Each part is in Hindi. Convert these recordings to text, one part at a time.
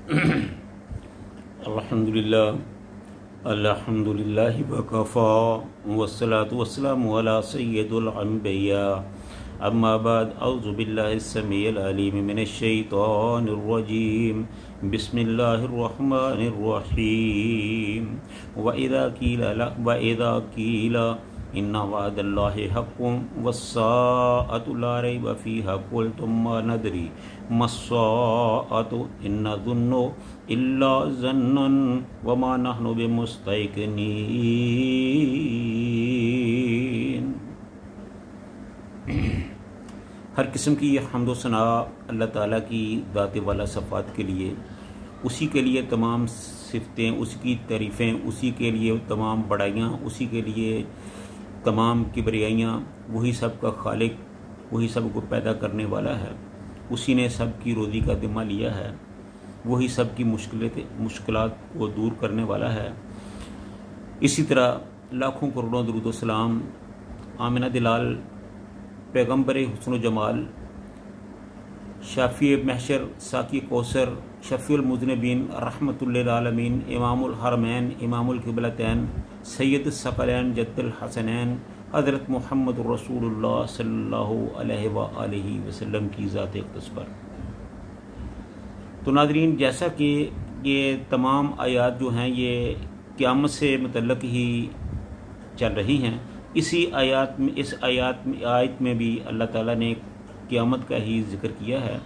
अल्हम्दुलिल्लाह अल्हम्दुलिल्लाहि वकफ़ा वस्सलातु वस्सलामु अला सय्यिदिल अंबिया अम्मा बाद औज़ु बिल्लाहिस समीइल अलीम मिनश शैतानिर रजीम बिस्मिल्लाहिर रहमानिर रहीम व इज़ा कीला इन्ना वअदल्लाहि हक़्क़ुन वस्साअतु ला रैब फ़ीहा क़ुल्तुम मा नदरी मस्साअतु इन नज़ुन्नु इल्ला ज़न्नन वमा नहनु बिमुस्तयक़िनीन। हर किस्म की हम्द व सना अल्लाह ताला की ज़ात वाला सफ़ात के लिए, उसी के लिए तमाम सिफ़तें, उसकी तारीफ़ें, उसी के लिए तमाम बड़ाइयाँ, उसी के लिए तमाम किबरियाइयाँ। वही सब का खालिक, वही सब को पैदा करने वाला है, उसी ने सब की रोज़ी का ज़िम्मा लिया है, वही सब की मुश्किलात को दूर करने वाला है। इसी तरह लाखों करोड़ों दुरूद व सलाम आमिना दिलाल, पैगम्बर हुस्न जमाल, शाफ़ी महशर, साकी कौसर, शफ़ीउल मुज़निबीन, रहमतुल लिल आलमीन, इमामुल हरमैन, इमामुल क़िबलतैन, सैयद सकलैन, जद्दुल हसनैन, हज़रत मुहम्मद रसूलुल्लाह सल्लल्लाहु अलैहि वसल्लम की ज़ात अक़दस पर। तो नाज़रीन, जैसा कि ये तमाम आयात जो हैं ये क़यामत से मुतल्लक़ ही चल रही हैं, इस आयत में भी अल्लाह ताला ने क़यामत का ही ज़िक्र किया है।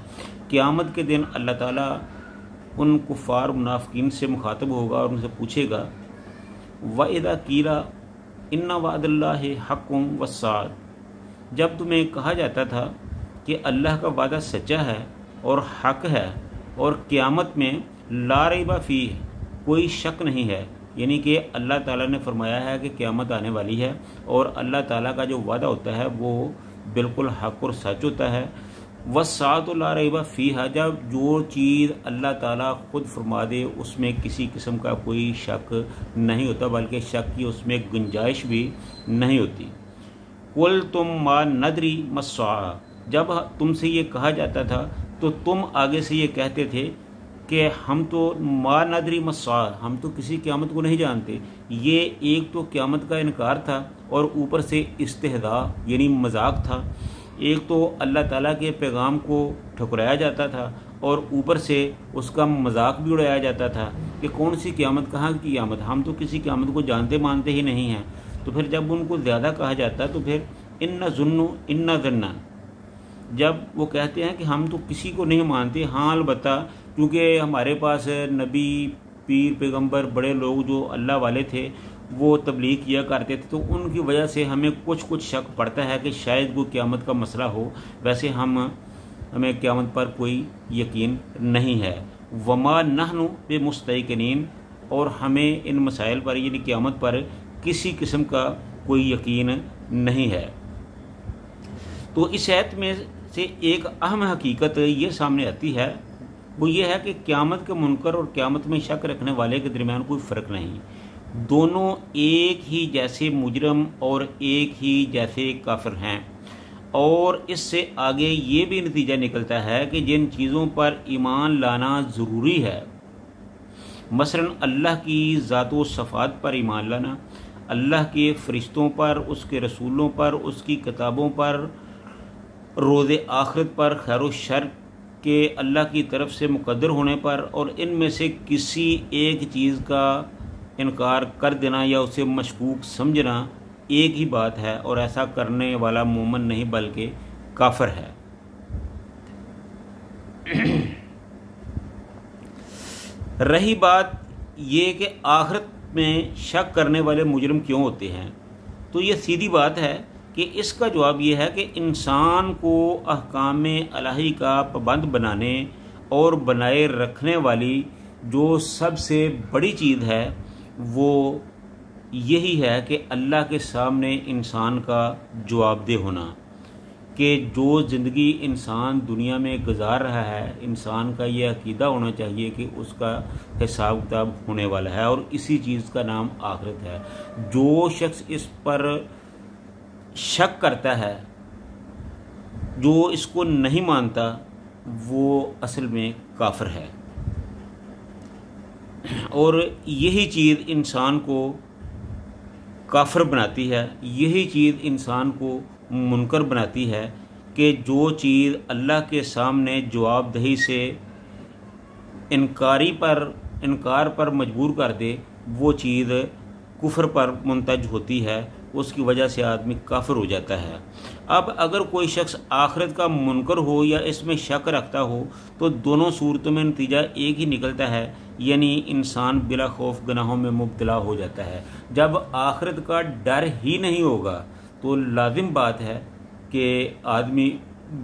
क़यामत के दिन अल्लाह ताला उन कुफ़ार मुनाफ़िकीन से मुखातब होगा और उनसे पूछेगा, व इज़ा कीला इन्ना वअदल्लाहि हक़्क़ुन वस्साअत, जब तुम्हें कहा जाता था कि अल्लाह का वादा सच्चा है और हक़ है और क़यामत में ला रैब फ़ीह, कोई शक नहीं है, यानी कि अल्लाह ताला ने फरमाया है कि क़यामत आने वाली है और अल्लाह ताला का जो वादा होता है वो बिल्कुल हक़ और सच होता है। वस्साअतु ला रैब फ़ीहा, जब जो चीज़ अल्लाह ताला ख़ुद फरमा दे उसमें किसी किस्म का कोई शक नहीं होता, बल्कि शक की उसमें गुंजाइश भी नहीं होती। कुल तुम मा नदरी मस्साअ, जब तुमसे ये कहा जाता था तो तुम आगे से ये कहते थे कि हम तो मा नदरी मस्साअ, हम तो किसी क़यामत को नहीं जानते। ये एक तो क़यामत का इनकार था और ऊपर से इस्तेहज़ा यानी मजाक था। एक तो अल्लाह ताला के पैगाम को ठुकराया जाता था और ऊपर से उसका मजाक भी उड़ाया जाता था कि कौन सी क़यामत, कहाँ की क़यामत, हम तो किसी क़यामत को जानते मानते ही नहीं हैं। तो फिर जब उनको ज़्यादा कहा जाता तो फिर इन्ना ज़ुन्नु इन्ना ज़न्ना, जब वो कहते हैं कि हम तो किसी को नहीं मानते, हाँ अलबत्ता क्योंकि हमारे पास नबी, पीर, पैगम्बर, बड़े लोग जो अल्लाह वाले थे वो तबलीग किया करते थे, तो उनकी वजह से हमें कुछ शक पड़ता है कि शायद वो क़यामत का मसला हो। वैसे हमें क़यामत पर कोई यकीन नहीं है। वमा नहनु बिमुस्तयक़िनीन, और हमें इन मसाइल पर यानी क़यामत पर किसी किस्म का कोई यकीन नहीं है। तो इस आयत में से एक अहम हकीकत ये सामने आती है, वो ये है कि क़यामत के मुनकर और क़यामत में शक रखने वाले के दरमियान कोई फ़र्क नहीं। दोनों एक ही जैसे मुजरम और एक ही जैसे काफिर हैं। और इससे आगे ये भी नतीजा निकलता है कि जिन चीज़ों पर ईमान लाना ज़रूरी है, मसलन अल्लाह की ज़ात व सफ़ात पर ईमान लाना, अल्लाह के फ़रिश्तों पर, उसके रसूलों पर, उसकी किताबों पर, रोज़े आखिरत पर, खैर व शर के अल्लाह की तरफ से मुक़द्दर होने पर, और इनमें से किसी एक चीज़ का इनकार कर देना या उसे मशकूक समझना एक ही बात है, और ऐसा करने वाला मोमिन नहीं बल्कि काफिर है। रही बात ये कि आखिरत में शक करने वाले मुजरिम क्यों होते हैं, तो ये सीधी बात है कि इसका जवाब ये है कि इंसान को अहकाम इलाही का पाबंद बनाने और बनाए रखने वाली जो सबसे बड़ी चीज़ है वो यही है कि अल्लाह के सामने इंसान का जवाबदेह होना, कि जो ज़िंदगी इंसान दुनिया में गुजार रहा है, इंसान का ये अकीदा होना चाहिए कि उसका हिसाब किताब होने वाला है, और इसी चीज़ का नाम आखिरत है। जो शख्स इस पर शक करता है, जो इसको नहीं मानता, वो असल में काफिर है। और यही चीज़ इंसान को काफिर बनाती है, यही चीज़ इंसान को मुनकर बनाती है कि जो चीज़ अल्लाह के सामने जवाबदही से इनकार पर मजबूर कर दे, वो चीज़ कुफ्र पर मुंतज होती है, उसकी वजह से आदमी काफिर हो जाता है। अब अगर कोई शख्स आखिरत का मुनकर हो या इसमें शक रखता हो तो दोनों सूरतों में नतीजा एक ही निकलता है, यानी इंसान बिला खौफ गुनाहों में मुब्तला हो जाता है। जब आखिरत का डर ही नहीं होगा तो लाजिम बात है कि आदमी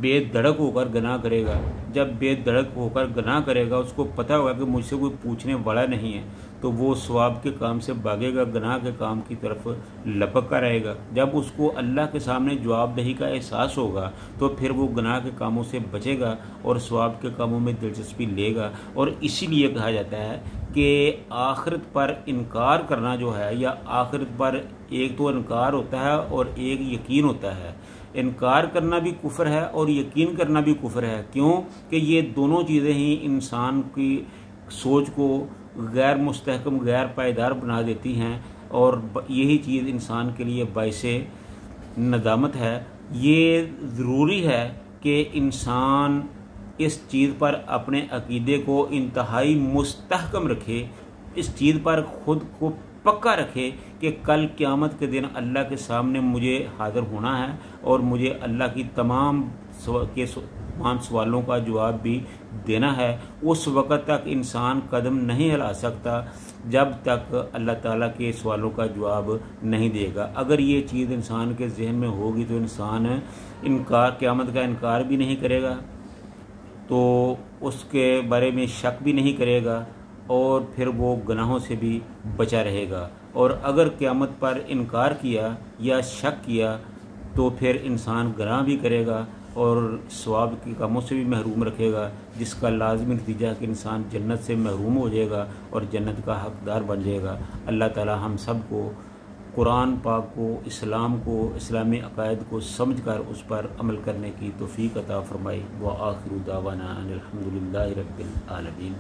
बेधड़क होकर गुनाह करेगा। जब बेधड़क होकर गुनाह करेगा, उसको पता होगा कि मुझसे कोई पूछने वाला नहीं है, तो वो सवाब के काम से भागेगा, गुनाह के काम की तरफ लपक कर रहेगा। जब उसको अल्लाह के सामने जवाबदही का एहसास होगा तो फिर वो गुनाह के कामों से बचेगा और सवाब के कामों में दिलचस्पी लेगा। और इसीलिए कहा जाता है कि आखिरत पर इनकार करना जो है, या आखिरत पर एक तो इनकार होता है और एक यकीन होता है। इनकार करना भी कुफ्र है और यकीन करना भी कुफ्र है। क्यों कि ये दोनों चीज़ें ही इंसान की सोच को गैर मुस्तहकम, गैर पायदार बना देती हैं, और यही चीज़ इंसान के लिए बाइसे नदामत है। ये ज़रूरी है कि इंसान इस चीज़ पर अपने अकीदे को इंतहाई मुस्तहकम रखे, इस चीज़ पर ख़ुद को पक्का रखे कि कल क़यामत के दिन अल्लाह के सामने मुझे हाज़िर होना है और मुझे अल्लाह की तमाम सवालों का जवाब भी देना है। उस वक़्त तक इंसान कदम नहीं हिला सकता जब तक अल्लाह ताला के सवालों का जवाब नहीं देगा। अगर ये चीज़ इंसान के जहन में होगी तो इंसान क़यामत का इनकार भी नहीं करेगा, तो उसके बारे में शक भी नहीं करेगा, और फिर वो गुनाहों से भी बचा रहेगा। और अगर क़यामत पर इनकार किया या शक किया तो फिर इंसान गुनाह भी करेगा और सवाब के कामों से भी महरूम रखेगा, जिसका लाज़मी नतीजा कि इंसान जन्नत से महरूम हो जाएगा और जन्नत का हकदार बन जाएगा। अल्लाह ताला हम सब को कुरान पाक को, इस्लाम को, इस्लामी अकायद को समझ कर उस पर अमल करने की तौफ़ीक़ अता फ़रमाए। व आखिरु दावाना अनिल हम्दुलिल्लाहि रब्बिल आलमीन।